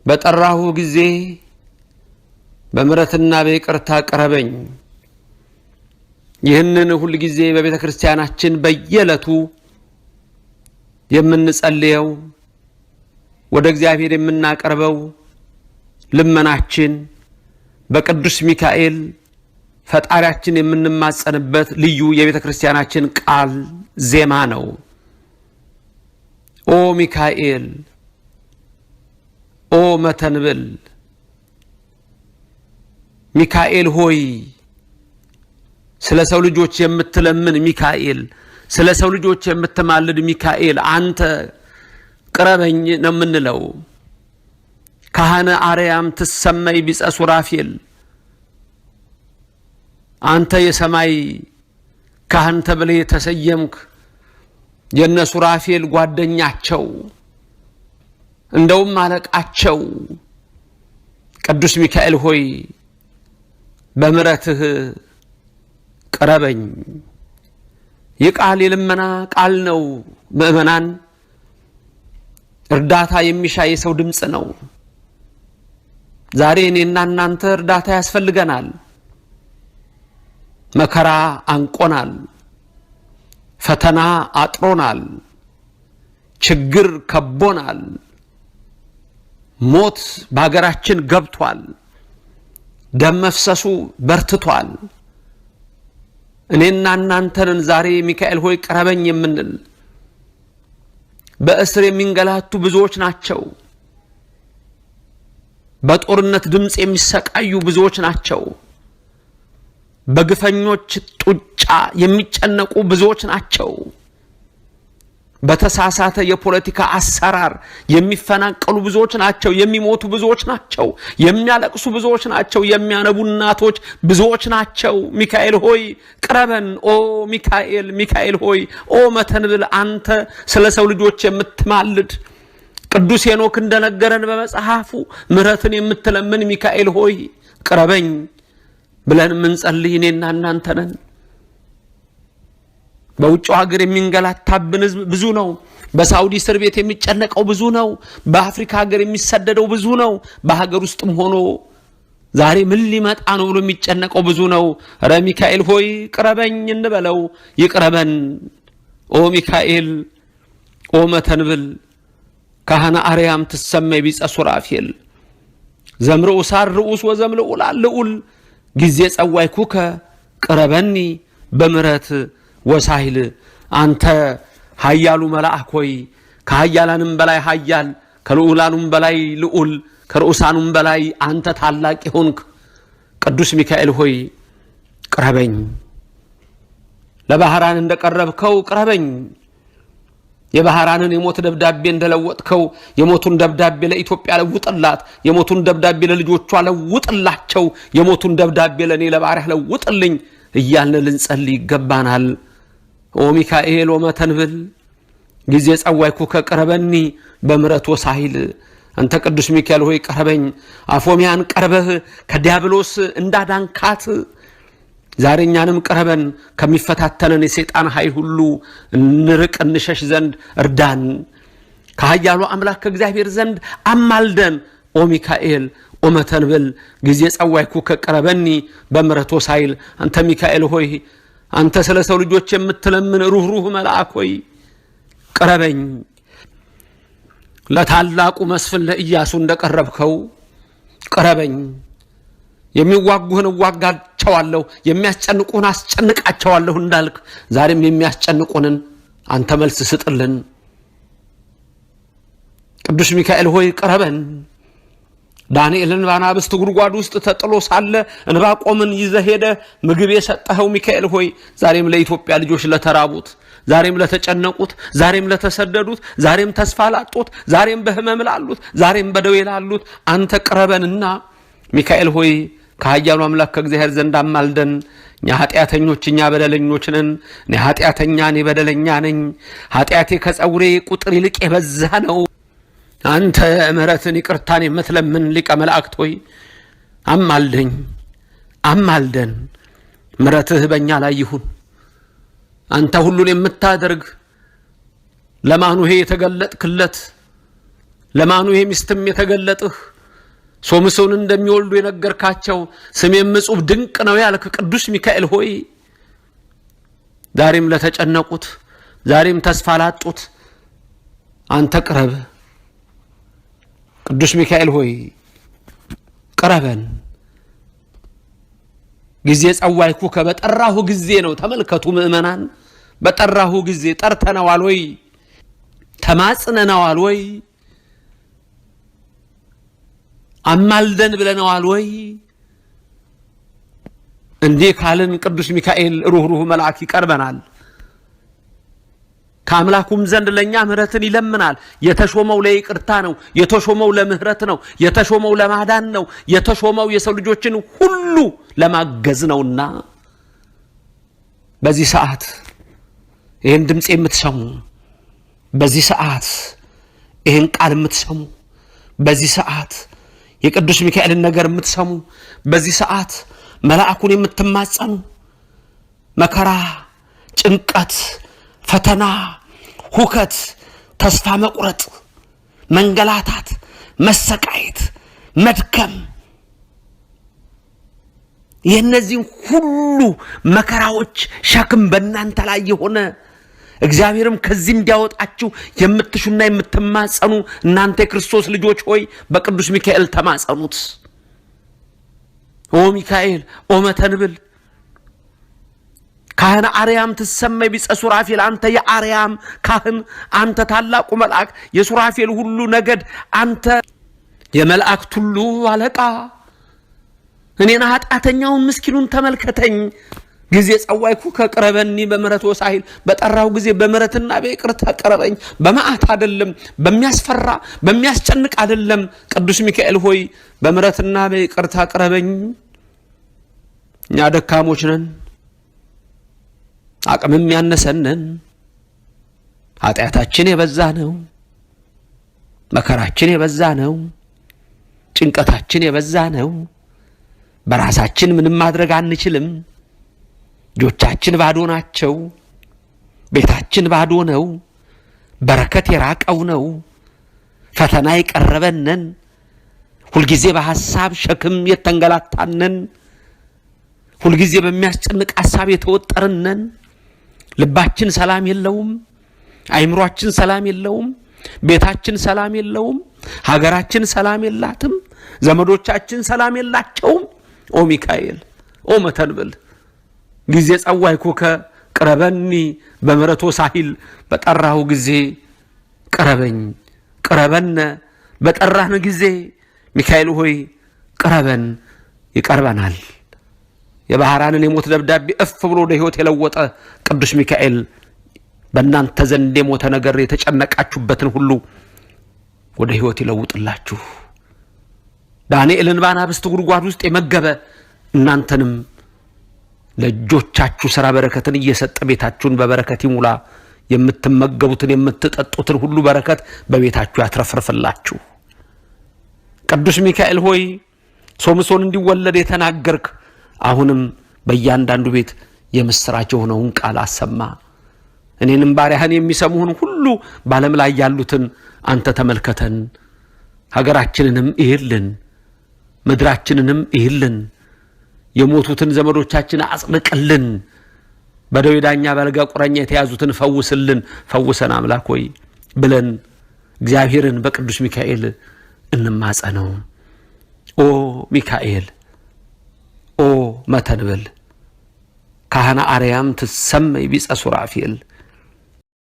በጠራሁ ጊዜ በምሕረትና በይቅርታ ቅረበኝ። ይህንን ሁሉ ጊዜ በቤተ ክርስቲያናችን በየዕለቱ የምንጸልየው ወደ እግዚአብሔር የምናቀርበው ልመናችን በቅዱስ ሚካኤል ፈጣሪያችን የምንማጸንበት ልዩ የቤተ ክርስቲያናችን ቃል ዜማ ነው። ኦ ሚካኤል ኦ መተንብል ሚካኤል ሆይ ስለ ሰው ልጆች የምትለምን ሚካኤል፣ ስለ ሰው ልጆች የምትማልድ ሚካኤል አንተ ቅረበኝ ነው የምንለው። ካህነ አርያም ትሰመይ ቢጸ ሱራፌል፣ አንተ የሰማይ ካህን ተብለህ የተሰየምክ የነ ሱራፌል ጓደኛቸው እንደውም አለቃቸው ቅዱስ ሚካኤል ሆይ በምሕረትህ ቅረበኝ። ይህ ቃል የልመና ቃል ነው። ምእመናን እርዳታ የሚሻ የሰው ድምፅ ነው። ዛሬ እኔና እናንተ እርዳታ ያስፈልገናል። መከራ አንቆናል፣ ፈተና አጥሮናል፣ ችግር ከቦናል፣ ሞት በሀገራችን ገብቷል፣ ደም መፍሰሱ በርትቷል። እኔና እናንተን ዛሬ ሚካኤል ሆይ ቅረበኝ የምንል በእስር የሚንገላቱ ብዙዎች ናቸው። በጦርነት ድምፅ የሚሰቃዩ ብዙዎች ናቸው። በግፈኞች ጡጫ የሚጨነቁ ብዙዎች ናቸው። በተሳሳተ የፖለቲካ አሰራር የሚፈናቀሉ ብዙዎች ናቸው። የሚሞቱ ብዙዎች ናቸው። የሚያለቅሱ ብዙዎች ናቸው። የሚያነቡ እናቶች ብዙዎች ናቸው። ሚካኤል ሆይ ቅረበን። ኦ ሚካኤል፣ ሚካኤል ሆይ ኦ መተንብል አንተ ስለ ሰው ልጆች የምትማልድ ቅዱስ ሄኖክ እንደነገረን በመጽሐፉ ምሕረትን የምትለምን ሚካኤል ሆይ ቅረበኝ ብለን የምንጸልይ እኔና እናንተ ነን። በውጭው ሀገር የሚንገላታብን ህዝብ ብዙ ነው። በሳውዲ እስር ቤት የሚጨነቀው ብዙ ነው። በአፍሪካ ሀገር የሚሰደደው ብዙ ነው። በሀገር ውስጥም ሆኖ ዛሬ ምን ሊመጣ ነው ብሎ የሚጨነቀው ብዙ ነው። ረ ሚካኤል ሆይ ቅረበኝ እንበለው፣ ይቅረበን። ኦ ሚካኤል ኦ መተንብል ካህነ አርያም ትሰመይ ቢጸ ሱራፌል ዘምርኡሳር ርኡስ ወዘምልኡል ልዑል ጊዜ ጸዋይኩከ ቅረበኒ በምሕረት ወሳይል አንተ ኃያሉ መልአክ ሆይ ከኃያላንም በላይ ኃያል ከልዑላኑም በላይ ልዑል ከርኡሳኑም በላይ አንተ ታላቅ ይሆንክ ቅዱስ ሚካኤል ሆይ ቅረበኝ። ለባህራን እንደቀረብከው ቅረበኝ። የባህራንን የሞት ደብዳቤ እንደለወጥከው የሞቱን ደብዳቤ ለኢትዮጵያ ለውጥላት፣ የሞቱን ደብዳቤ ለልጆቿ ለውጥላቸው፣ የሞቱን ደብዳቤ ለኔ ለባሪያህ ለውጥልኝ እያልን ልንጸልይ ይገባናል። ኦ ሚካኤል ኦ መተንብል ጊዜ ጸዋይኩከ ቅረበኒ በምሕረት ወሳይል አንተ ቅዱስ ሚካኤል ሆይ ቅረበኝ። አፎሚያን ቀርበህ ከዲያብሎስ እንዳዳንካት ዛሬ እኛንም ቅረበን። ከሚፈታተነን የሰይጣን ኃይል ሁሉ እንርቅ እንሸሽ ዘንድ እርዳን። ከኃያሉ አምላክ ከእግዚአብሔር ዘንድ አማልደን። ኦ ሚካኤል ኦ መተንብል ጊዜ ጸዋይኩከ ቅረበኒ በምሕረት ወሳይል አንተ ሚካኤል ሆይ አንተ ስለ ሰው ልጆች የምትለምን ሩህሩህ መልአክ ሆይ ቅረበኝ። ለታላቁ መስፍን ለኢያሱ እንደቀረብከው ቅረበኝ። የሚዋጉህን እዋጋቸዋለሁ፣ የሚያስጨንቁህን አስጨንቃቸዋለሁ እንዳልክ ዛሬም የሚያስጨንቁንን አንተ መልስ ስጥልን። ቅዱስ ሚካኤል ሆይ ቅረበን። ዳንኤልን በአናብስት ጉድጓድ ውስጥ ተጥሎ ሳለ ዕንባቆምን ይዘህ ሄደህ ምግብ የሰጠኸው ሚካኤል ሆይ ዛሬም ለኢትዮጵያ ልጆች ለተራቡት፣ ዛሬም ለተጨነቁት፣ ዛሬም ለተሰደዱት፣ ዛሬም ተስፋ ላጡት፣ ዛሬም በህመም ላሉት፣ ዛሬም በደዌ ላሉት አንተ ቅረበንና ሚካኤል ሆይ ከኃያሉ አምላክ ከእግዚአብሔር ዘንድ አማልደን። እኛ ኃጢአተኞች እኛ በደለኞች ነን። እኔ ኃጢአተኛ እኔ በደለኛ ነኝ። ኃጢአቴ ከጸጉሬ ቁጥር ይልቅ የበዛ ነው። አንተ ምሕረትን ይቅርታን የምትለምን ሊቀ መላእክት ሆይ አማልደኝ፣ አማልደን። ምሕረትህ በእኛ ላይ ይሁን። አንተ ሁሉን የምታደርግ ለማኑሄ የተገለጥክለት፣ ለማኑሄ ሚስትም የተገለጥህ ሶምሶን እንደሚወልዱ የነገርካቸው ስሜም እጹብ ድንቅ ነው ያልክ ቅዱስ ሚካኤል ሆይ ዛሬም ለተጨነቁት ዛሬም ተስፋ ላጡት አንተ ቅረብ። ቅዱስ ሚካኤል ሆይ ቅረበን። ጊዜ ጸዋይኩ ከበጠራሁ ጊዜ ነው። ተመልከቱ ምእመናን፣ በጠራሁ ጊዜ ጠርተናል ወይ? ተማጽነናል ወይ? አማልደን ብለናል ወይ? እንዴ ካልን ቅዱስ ሚካኤል ሩህሩህ መልአክ ይቀርበናል። ከአምላኩም ዘንድ ለኛ ምህረትን ይለምናል። የተሾመው ለይቅርታ ነው። የተሾመው ለምህረት ነው። የተሾመው ለማዳን ነው። የተሾመው የሰው ልጆችን ሁሉ ለማገዝ ነውና በዚህ ሰዓት ይህን ድምጽ የምትሰሙ፣ በዚህ ሰዓት ይህን ቃል የምትሰሙ፣ በዚህ ሰዓት የቅዱስ ሚካኤልን ነገር የምትሰሙ፣ በዚህ ሰዓት መልአኩን የምትማጸኑ መከራ፣ ጭንቀት፣ ፈተና፣ ሁከት፣ ተስፋ መቁረጥ፣ መንገላታት፣ መሰቃየት፣ መድከም የነዚህን ሁሉ መከራዎች ሸክም በእናንተ ላይ የሆነ እግዚአብሔርም ከዚህ እንዲያወጣችሁ የምትሹና የምትማጸኑ እናንተ የክርስቶስ ልጆች ሆይ በቅዱስ ሚካኤል ተማጸኑት። ኦ ሚካኤል ኦ መተንብል ካህን አርያም ትሰመይ ቢጸ ሱራፌል አንተ የአርያም ካህን አንተ ታላቁ መልአክ የሱራፌል ሁሉ ነገድ አንተ የመላእክት ሁሉ አለቃ እኔና ኃጢአተኛውን ምስኪኑን ተመልከተኝ። ጊዜ ጸዋይኩ ከቅረበኒ በምሕረት ወሳሂል በጠራው ጊዜ በምሕረትና በይቅርታ ቀረበኝ። በመዓት አይደለም፣ በሚያስፈራ በሚያስጨንቅ አይደለም። ቅዱስ ሚካኤል ሆይ በምሕረትና በይቅርታ ቀረበኝ። እኛ ደካሞች ነን፣ አቅምም ያነሰነን፣ ኃጢአታችን የበዛ ነው፣ መከራችን የበዛ ነው፣ ጭንቀታችን የበዛ ነው። በራሳችን ምንም ማድረግ አንችልም። ልጆቻችን ባዶ ናቸው። ቤታችን ባዶ ነው። በረከት የራቀው ነው። ፈተና የቀረበነን፣ ሁልጊዜ በሐሳብ ሸክም የተንገላታነን፣ ሁልጊዜ በሚያስጨንቅ ሐሳብ የተወጠርነን፣ ልባችን ሰላም የለውም፣ አይምሮአችን ሰላም የለውም፣ ቤታችን ሰላም የለውም፣ ሀገራችን ሰላም የላትም፣ ዘመዶቻችን ሰላም የላቸውም። ኦ ሚካኤል ኦ መተንብል ጊዜ ጸዋይኩከ ቅረበኒ በምሕረት ወሳሂል በጠራሁ ጊዜ ቅረበኝ፣ ቅረበነ በጠራን ጊዜ ሚካኤል ሆይ ቅረበን። ይቀርበናል። የባህራንን የሞት ደብዳቤ እፍ ብሎ ወደ ሕይወት የለወጠ ቅዱስ ሚካኤል በእናንተ ዘንድ የሞተ ነገር የተጨነቃችሁበትን ሁሉ ወደ ሕይወት ይለውጥላችሁ። ዳንኤልን በአናብስት ጉድጓድ ውስጥ የመገበ እናንተንም ለእጆቻችሁ ሥራ በረከትን እየሰጠ ቤታችሁን በበረከት ይሙላ። የምትመገቡትን የምትጠጡትን ሁሉ በረከት በቤታችሁ ያትረፍርፍላችሁ። ቅዱስ ሚካኤል ሆይ ሶምሶን እንዲወለድ የተናገርክ አሁንም በእያንዳንዱ ቤት የምስራች የሆነውን ቃል አሰማ። እኔንም ባሪያህን የሚሰሙህን ሁሉ በዓለም ላይ ያሉትን አንተ ተመልከተን፣ ሀገራችንንም ይህልን፣ ምድራችንንም ይህልን፣ የሞቱትን ዘመዶቻችን አጽድቅልን፣ በደዌ ዳኛ በአልጋ ቁራኛ የተያዙትን ፈውስልን፣ ፈውሰን አምላክ ሆይ ብለን እግዚአብሔርን በቅዱስ ሚካኤል እንማጸነው። ኦ ሚካኤል ኦ መተንብል ካህነ አርያም ትሰመይ ቢጸ ሱራፌል